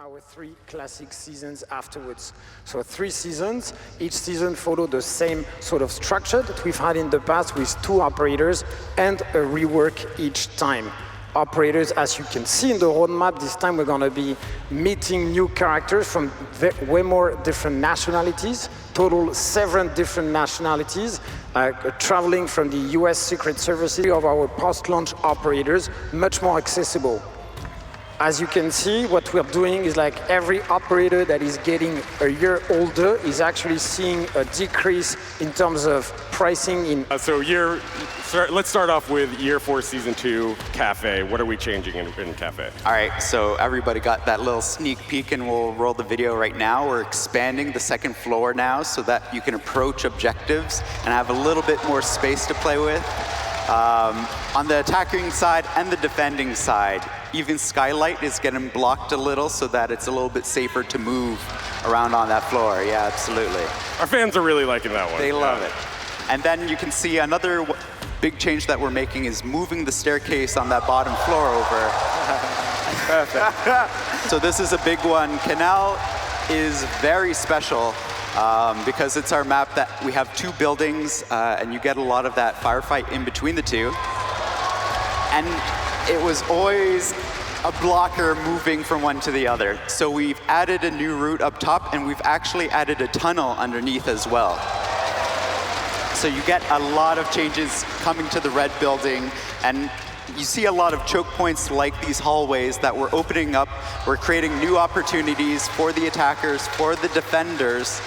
our 3 classic seasons afterwards. So 3 seasons, each season followed the same sort of structure that we've had in the past with 2 operators and a rework each time. Operators, as you can see in the roadmap, this time we're going to be meeting new characters from way more different nationalities, total 7 different nationalities, traveling from the US Secret Service of our post-launch operators, much more accessible. As you can see, what we're doing is like every operator that is getting a year older is actually seeing a decrease in terms of pricing in... let's start off with Year 4 Season 2 Cafe. What are we changing in Cafe? All right, so everybody got that little sneak peek and we'll roll the video right now. We're expanding the second floor now so that you can approach objectives and have a little bit more space to play with. On the attacking side and the defending side, even Skylight is getting blocked a little so that it's a little bit safer to move around on that floor. Yeah, absolutely. Our fans are really liking that one. They love it. And then you can see another big change that we're making is moving the staircase on that bottom floor over. Perfect. So this is a big one. Canal is very special because it's our map that we have 2 buildings and you get a lot of that firefight in between the 2. And it was always a blocker moving from one to the other. So we've added a new route up top and we've actually added a tunnel underneath as well. So you get a lot of changes coming to the red building, and you see a lot of choke points like these hallways that we're opening up. We're creating new opportunities for the attackers, for the defenders,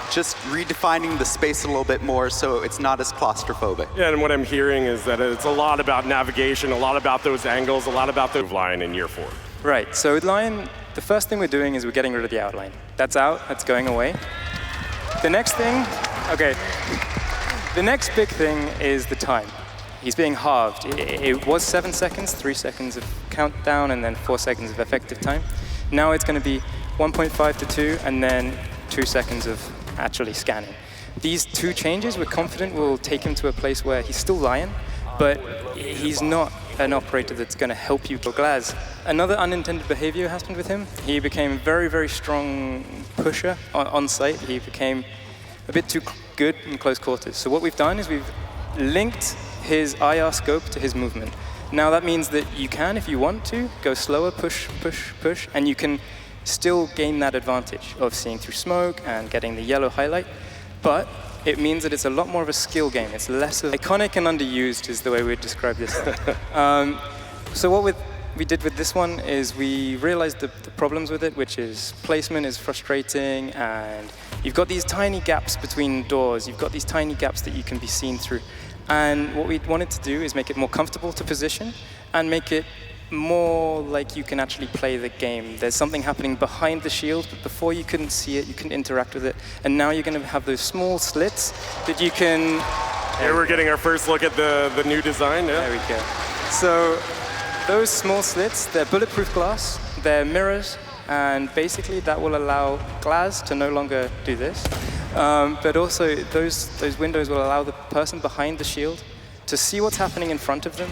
just redefining the space a little bit more so it's not as claustrophobic. Yeah, and what I'm hearing is that it's a lot about navigation, a lot about those angles, a lot about the line in Year 4. Right, so with line, the first thing we're doing is we're getting rid of the outline. That's out, that's going away. The next thing, the next big thing is the time. He's being halved. It was 7 seconds, 3 seconds of countdown, and then 4 seconds of effective time. Now it's going to be 1.5 to 2, and then 2 seconds of actually scanning. These 2 changes, we're confident will take him to a place where he's still lying, but he's not an operator that's going to help you kill Glass. Another unintended behavior happened with him. He became a very, very strong pusher on site. He became a bit too good in close quarters. So what we've done is we've linked his IR scope to his movement. Now that means that you can, if you want to, go slower, push, push, push, and you can still gain that advantage of seeing through smoke and getting the yellow highlight, but it means that it's a lot more of a skill game. It's less of iconic and underused is the way we would describe this. So what we did with this one is we realized the problems with it, which is placement is frustrating, and you've got these tiny gaps between doors. You've got these tiny gaps that you can be seen through. And what we wanted to do is make it more comfortable to position and make it more like you can actually play the game. There's something happening behind the shield, but before you couldn't see it, you couldn't interact with it. And now you're going to have those small slits that you can... Here we're getting our first look at the new design. Yeah. There we go. So those small slits, they're bulletproof glass, they're mirrors, and basically that will allow Glass to no longer do this. But also those windows will allow the person behind the shield to see what's happening in front of them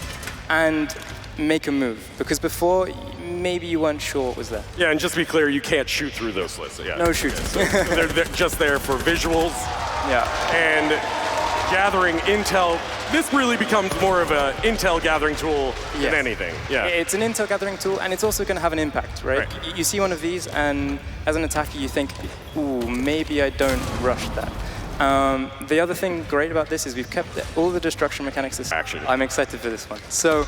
and make a move. Because before, maybe you weren't sure what was there. Yeah, and just to be clear, you can't shoot through those slits. Yeah. No shooting. So they're just there for visuals. Yeah. And gathering intel. This really becomes more of an intel gathering tool than anything. Yeah. It's an intel gathering tool, and it's also going to have an impact, right? You see one of these, and as an attacker, you think, ooh, maybe I don't rush that. The other thing great about this is we've kept all the destruction mechanics the same. Actually. I'm excited for this one. So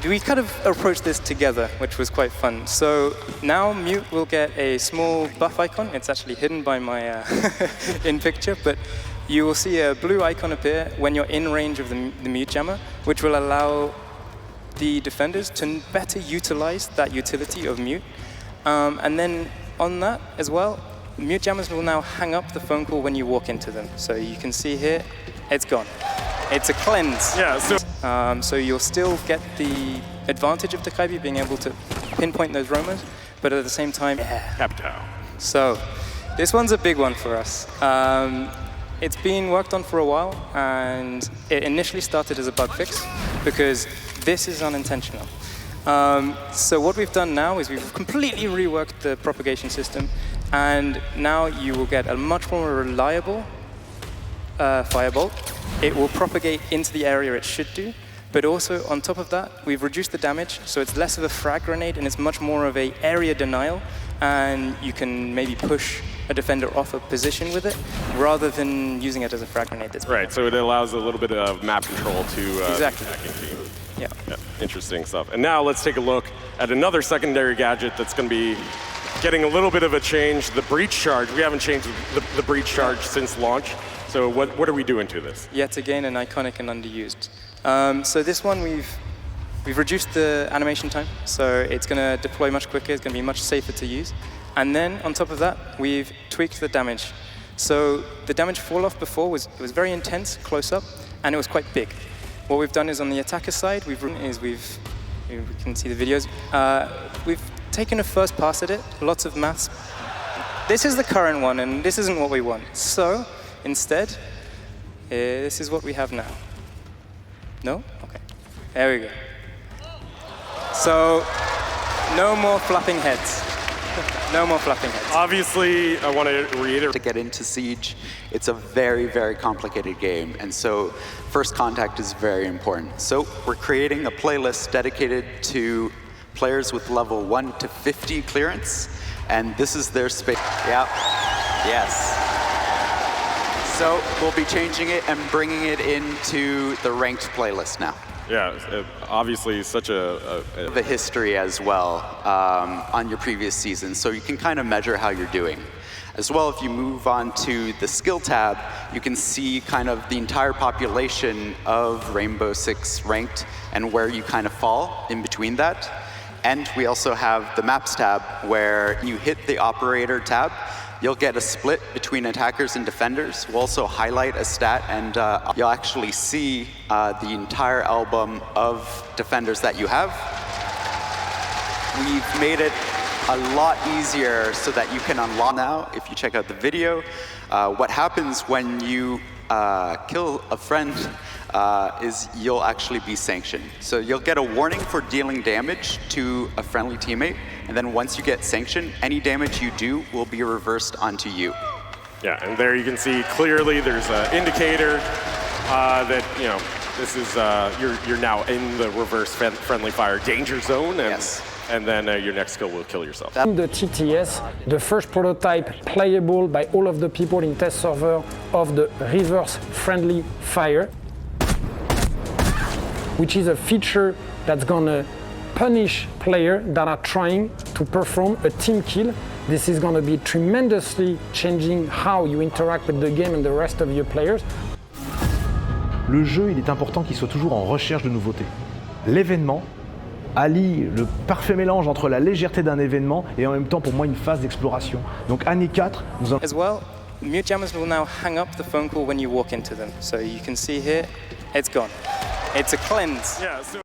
we kind of approached this together, which was quite fun. So now Mute will get a small buff icon. It's actually hidden by my in picture, but you will see a blue icon appear when you're in range of the Mute jammer, which will allow the defenders to better utilize that utility of Mute. And then on that as well, Mute jammers will now hang up the phone call when you walk into them. So you can see here, it's gone. It's a cleanse. Yeah. So you'll still get the advantage of Takaibi being able to pinpoint those roamers, but at the same time, Capital. So this one's a big one for us. It's been worked on for a while, and it initially started as a bug fix because this is unintentional. So what we've done now is we've completely reworked the propagation system, and now you will get a much more reliable firebolt. It will propagate into the area it should do, but also on top of that, we've reduced the damage, so it's less of a frag grenade and it's much more of a area denial, and you can maybe push a defender off a position with it rather than using it as a frag grenade. Right, so it allows a little bit of map control to Exactly. the attacking team. Yeah. Interesting stuff. And now let's take a look at another secondary gadget that's going to be getting a little bit of a change, the breach charge. We haven't changed the breach charge since launch. So what are we doing to this? Yet again, an iconic and underused. So this one, we've reduced the animation time, so it's going to deploy much quicker, it's going to be much safer to use. And then, on top of that, we've tweaked the damage. So the damage fall-off before was very intense, close up, and it was quite big. What we've done is on the attacker side, we can see the videos, we've taken a first pass at it, lots of maths. This is the current one, and this isn't what we want. So, instead, this is what we have now. No? Okay. There we go. So, no more flapping heads. No more flapping heads. Obviously, I want to reiterate. To get into Siege, it's a very, very complicated game, and so first contact is very important. So we're creating a playlist dedicated to players with level 1 to 50 clearance, and this is their space. Yep. Yes. So we'll be changing it and bringing it into the ranked playlist now. Yeah, obviously such a The history as well on your previous season, so you can kind of measure how you're doing. As well, if you move on to the skill tab, you can see kind of the entire population of Rainbow Six ranked and where you kind of fall in between that. And we also have the maps tab where you hit the operator tab, you'll get a split between attackers and defenders. We'll also highlight a stat, and you'll actually see the entire album of defenders that you have. We've made it a lot easier so that you can unlock now. If you check out the video, what happens when you kill a friend is you'll actually be sanctioned. So you'll get a warning for dealing damage to a friendly teammate, and then once you get sanctioned, any damage you do will be reversed onto you. Yeah, and there you can see clearly there's an indicator that, you know, this is, you're now in the reverse friendly fire danger zone, and, Yes. and then your next skill will kill yourself. In the TTS, the first prototype playable by all of the people in test server of the reverse friendly fire, which is a feature that's gonna punish players that are trying to perform a team kill. This is gonna be tremendously changing how you interact with the game and the rest of your players. Le jeu, il est important qu'il soit toujours en recherche de nouveautés. L'événement allie le parfait mélange entre la légèreté d'un événement et en même temps pour moi une phase d'exploration. Donc année 4, nous en... As well, mute jammers will now hang up the phone call when you walk into them. So you can see here, it's gone. It's a cleanse. Yeah, so